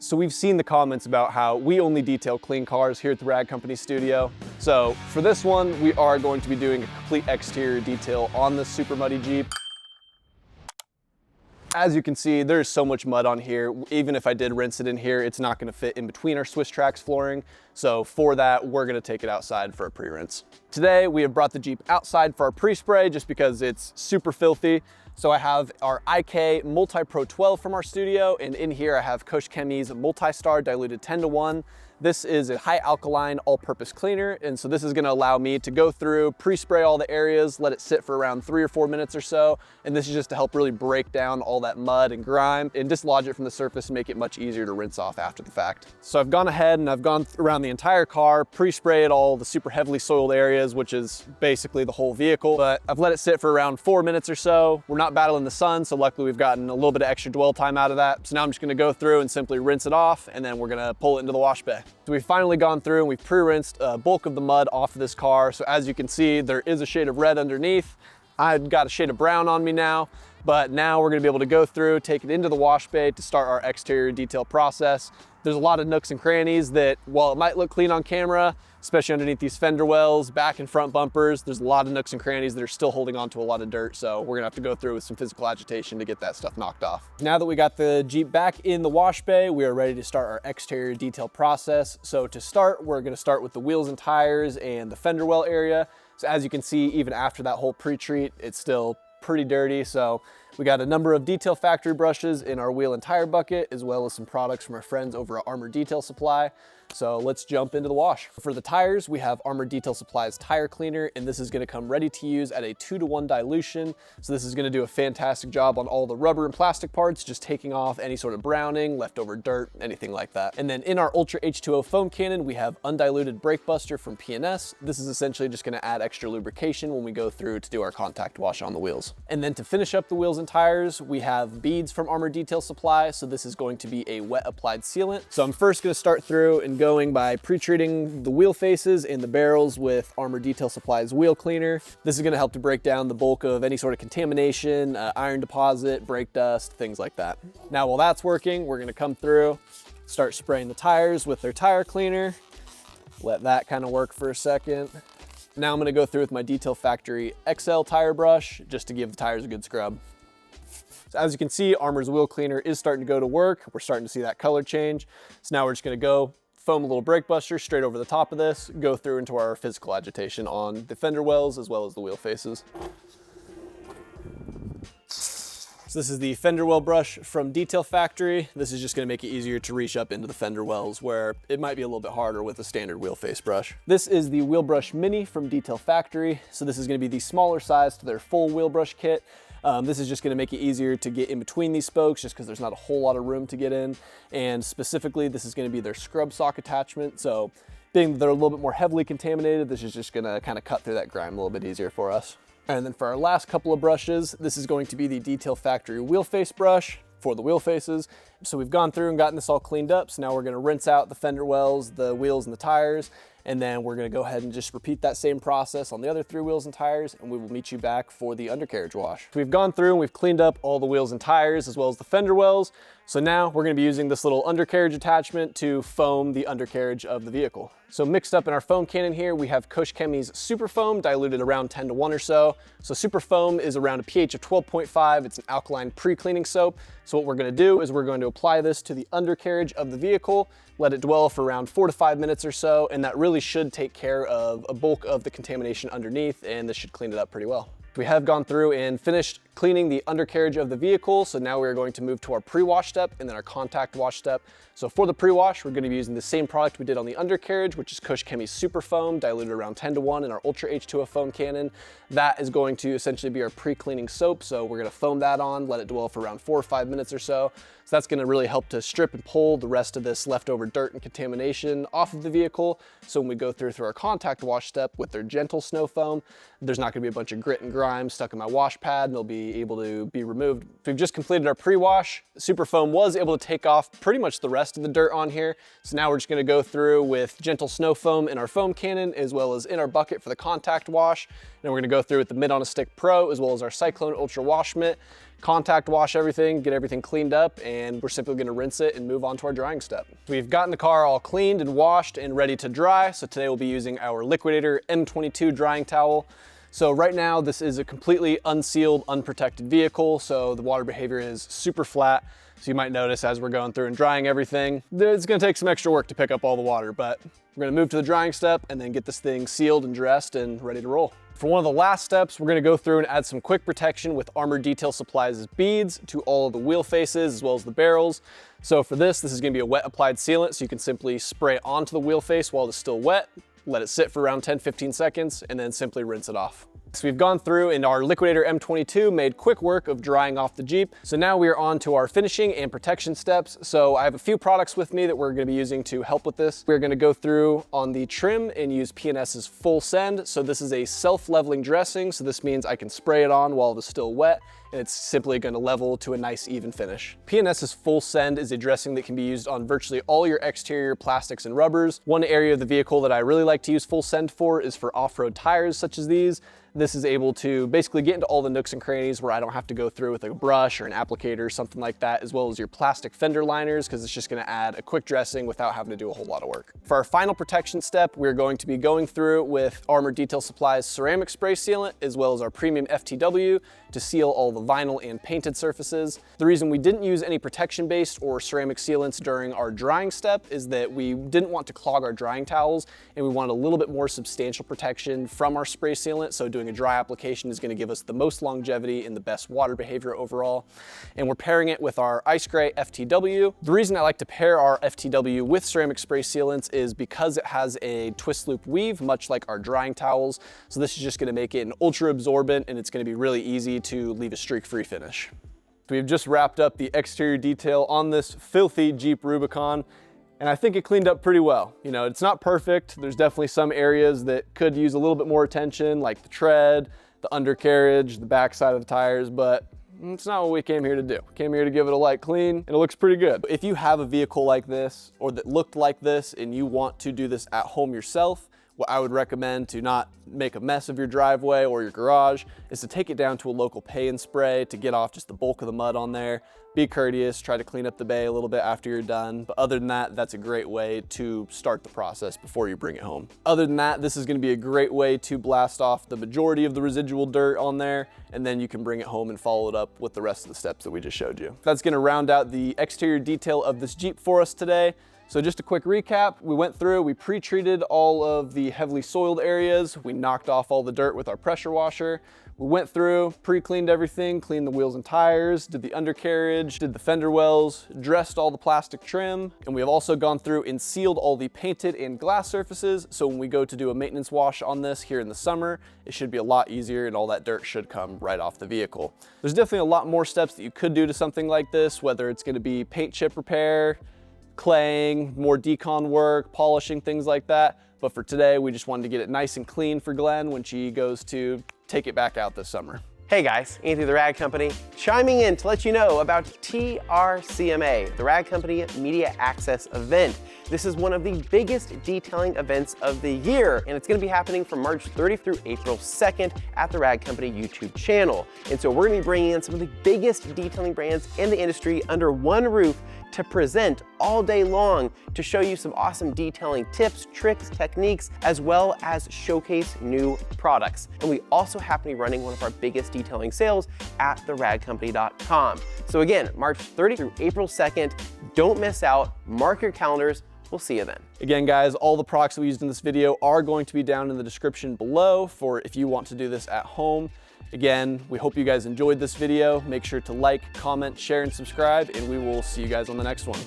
So we've seen the comments about how we only detail clean cars here at the Rag Company studio. So for this one, we are going to be doing a complete exterior detail on this super muddy Jeep. As you can see, there's so much mud on here. Even if I did rinse it in here, it's not gonna fit in between our Swiss Trax flooring. So for that, we're gonna take it outside for a pre-rinse. Today, we have brought the Jeep outside for our pre-spray just because it's super filthy. So I have our IK Multi Pro 12 from our studio, and in here I have Kosh Chemi's Multi-Star Diluted 10:1. This is a high alkaline all-purpose cleaner, and so this is gonna allow me to go through, pre-spray all the areas, let it sit for around 3 or 4 minutes or so, and this is just to help really break down all that mud and grime and dislodge it from the surface and make it much easier to rinse off after the fact. So I've gone ahead and I've gone around the entire car, pre-sprayed all the super heavily soiled areas, which is basically the whole vehicle, but I've let it sit for around 4 minutes or so. We're not battling the sun, so luckily we've gotten a little bit of extra dwell time out of that. So now I'm just gonna go through and simply rinse it off, and then we're gonna pull it into the wash bay. So we've finally gone through and we've pre-rinsed a bulk of the mud off of this car. So as you can see, there is a shade of red underneath. I've got a shade of brown on me now, but now we're gonna be able to go through, take it into the wash bay to start our exterior detail process. There's a lot of nooks and crannies that, while it might look clean on camera, especially underneath these fender wells, back and front bumpers, there's a lot of nooks and crannies that are still holding on to a lot of dirt. So we're gonna have to go through with some physical agitation to get that stuff knocked off. Now that we got the Jeep back in the wash bay, we are ready to start our exterior detail process. So to start, we're gonna start with the wheels and tires and the fender well area. So as you can see, even after that whole pre-treat, it's still pretty dirty. So we got a number of Detail Factory brushes in our wheel and tire bucket, as well as some products from our friends over at Armor Detail Supply. So let's jump into the wash. For the tires, we have Armor Detail Supply's tire cleaner, and this is gonna come ready to use at a 2:1 dilution. So this is gonna do a fantastic job on all the rubber and plastic parts, just taking off any sort of browning, leftover dirt, anything like that. And then in our Ultra H2O foam cannon, we have Undiluted Brake Buster from P&S. This is essentially just gonna add extra lubrication when we go through to do our contact wash on the wheels. And then to finish up the wheels and tires, we have beads from Armor Detail Supply. So this is going to be a wet applied sealant. So I'm first gonna start through and going by pre-treating the wheel faces and the barrels with Armor Detail Supply's wheel cleaner. This is gonna help to break down the bulk of any sort of contamination, iron deposit, brake dust, things like that. Now while that's working, we're gonna come through, start spraying the tires with their tire cleaner. Let that kind of work for a second. Now I'm gonna go through with my Detail Factory XL tire brush just to give the tires a good scrub. So as you can see, Armor's wheel cleaner is starting to go to work. We're starting to see that color change. So now we're just gonna go foam a little brake buster straight over the top of this, go through into our physical agitation on the fender wells as well as the wheel faces. So this is the fender well brush from Detail Factory. This is just gonna make it easier to reach up into the fender wells where it might be a little bit harder with a standard wheel face brush. This is the Wheel Brush Mini from Detail Factory. So this is gonna be the smaller size to their full wheel brush kit. This is just gonna make it easier to get in between these spokes just because there's not a whole lot of room to get in. And specifically, this is gonna be their scrub sock attachment. So being that they're a little bit more heavily contaminated, this is just gonna kind of cut through that grime a little bit easier for us. And then for our last couple of brushes, this is going to be the Detail Factory wheel face brush for the wheel faces. So we've gone through and gotten this all cleaned up. So now we're gonna rinse out the fender wells, the wheels and the tires. And then we're gonna go ahead and just repeat that same process on the other 3 wheels and tires, and we will meet you back for the undercarriage wash. So we've gone through and we've cleaned up all the wheels and tires as well as the fender wells. So now we're gonna be using this little undercarriage attachment to foam the undercarriage of the vehicle. So mixed up in our foam cannon here, we have Kosh Chemi's Super Foam diluted around 10:1 or so. So Super Foam is around a pH of 12.5. It's an alkaline pre-cleaning soap. So what we're gonna do is we're going to apply this to the undercarriage of the vehicle, let it dwell for around 4 to 5 minutes or so, and that really should take care of a bulk of the contamination underneath, and this should clean it up pretty well. We have gone through and finished cleaning the undercarriage of the vehicle, so now we're going to move to our pre-wash step and then our contact wash step. So for the pre-wash, we're going to be using the same product we did on the undercarriage, which is Kosh Chemi's Super Foam, diluted around 10:1 in our Ultra H2O foam cannon. That is going to essentially be our pre-cleaning soap, so we're going to foam that on, let it dwell for around 4 or 5 minutes or so. So that's going to really help to strip and pull the rest of this leftover dirt and contamination off of the vehicle. So when we go through our contact wash step with their gentle snow foam, there's not going to be a bunch of grit and grime grime stuck in my wash pad and they'll be able to be removed. We've just completed our pre-wash. Super Foam was able to take off pretty much the rest of the dirt on here. So now we're just gonna go through with gentle snow foam in our foam cannon as well as in our bucket for the contact wash. And we're gonna go through with the Mitt on a Stick Pro as well as our Cyclone Ultra Wash Mitt, contact wash everything, get everything cleaned up, and we're simply gonna rinse it and move on to our drying step. We've gotten the car all cleaned and washed and ready to dry. So today we'll be using our Liquidator M22 drying towel. So right now this is a completely unsealed, unprotected vehicle. So the water behavior is super flat. So you might notice as we're going through and drying everything, it's gonna take some extra work to pick up all the water, but we're gonna move to the drying step and then get this thing sealed and dressed and ready to roll. For one of the last steps, we're gonna go through and add some quick protection with Armor Detail Supplies' beads to all of the wheel faces as well as the barrels. So for this is gonna be a wet applied sealant, so you can simply spray it onto the wheel face while it's still wet, let it sit for around 10-15 seconds, and then simply rinse it off. So we've gone through and our Liquidator M22 made quick work of drying off the Jeep. So now we are on to our finishing and protection steps. So I have a few products with me that we're gonna be using to help with this. We're gonna go through on the trim and use P&S's Full Send. So this is a self-leveling dressing. So this means I can spray it on while it is still wet, and it's simply gonna level to a nice even finish. P&S's Full Send is a dressing that can be used on virtually all your exterior plastics and rubbers. One area of the vehicle that I really like to use Full Send for is for off-road tires such as these. This is able to basically get into all the nooks and crannies where I don't have to go through with a brush or an applicator or something like that, as well as your plastic fender liners, because it's just gonna add a quick dressing without having to do a whole lot of work. For our final protection step, we're going to be going through with Armor Detail Supplies ceramic spray sealant, as well as our premium FTW to seal all the vinyl and painted surfaces. The reason we didn't use any protection-based or ceramic sealants during our drying step is that we didn't want to clog our drying towels, and we wanted a little bit more substantial protection from our spray sealant, so doing a dry application is going to give us the most longevity and the best water behavior overall. And we're pairing it with our Ice Gray FTW. The reason I like to pair our FTW with ceramic spray sealants is because it has a twist loop weave, much like our drying towels. So this is just going to make it an ultra absorbent, and it's going to be really easy to leave a streak-free finish. We've just wrapped up the exterior detail on this filthy Jeep Rubicon, and I think it cleaned up pretty well. You know, it's not perfect. There's definitely some areas that could use a little bit more attention, like the tread, the undercarriage, the backside of the tires, but it's not what we came here to do. We came here to give it a light clean, and it looks pretty good. If you have a vehicle like this or that looked like this and you want to do this at home yourself, what I would recommend to not make a mess of your driveway or your garage is to take it down to a local pay and spray to get off just the bulk of the mud on there. Be courteous, try to clean up the bay a little bit after you're done. But other than that, that's a great way to start the process before you bring it home. Other than that, this is gonna be a great way to blast off the majority of the residual dirt on there, and then you can bring it home and follow it up with the rest of the steps that we just showed you. That's gonna round out the exterior detail of this Jeep for us today. So just a quick recap, we went through, we pre-treated all of the heavily soiled areas, we knocked off all the dirt with our pressure washer, we went through, pre-cleaned everything, cleaned the wheels and tires, did the undercarriage, did the fender wells, dressed all the plastic trim, and we have also gone through and sealed all the painted and glass surfaces, so when we go to do a maintenance wash on this here in the summer, it should be a lot easier and all that dirt should come right off the vehicle. There's definitely a lot more steps that you could do to something like this, whether it's gonna be paint chip repair, claying, more decon work, polishing, things like that. But for today, we just wanted to get it nice and clean for Glenn when she goes to take it back out this summer. Hey guys, Anthony the Rag Company, chiming in to let you know about TRCMA, the Rag Company Media Access Event. This is one of the biggest detailing events of the year, and it's gonna be happening from March 30th through April 2nd at the Rag Company YouTube channel. And so we're gonna be bringing in some of the biggest detailing brands in the industry under one roof to present all day long to show you some awesome detailing tips, tricks, techniques, as well as showcase new products. And we also happen to be running one of our biggest detailing sales at theragcompany.com. So again, March 30th through April 2nd, don't miss out, mark your calendars, we'll see you then. Again, guys, all the products that we used in this video are going to be down in the description below for if you want to do this at home. Again, we hope you guys enjoyed this video. Make sure to like, comment, share, and subscribe, and we will see you guys on the next one.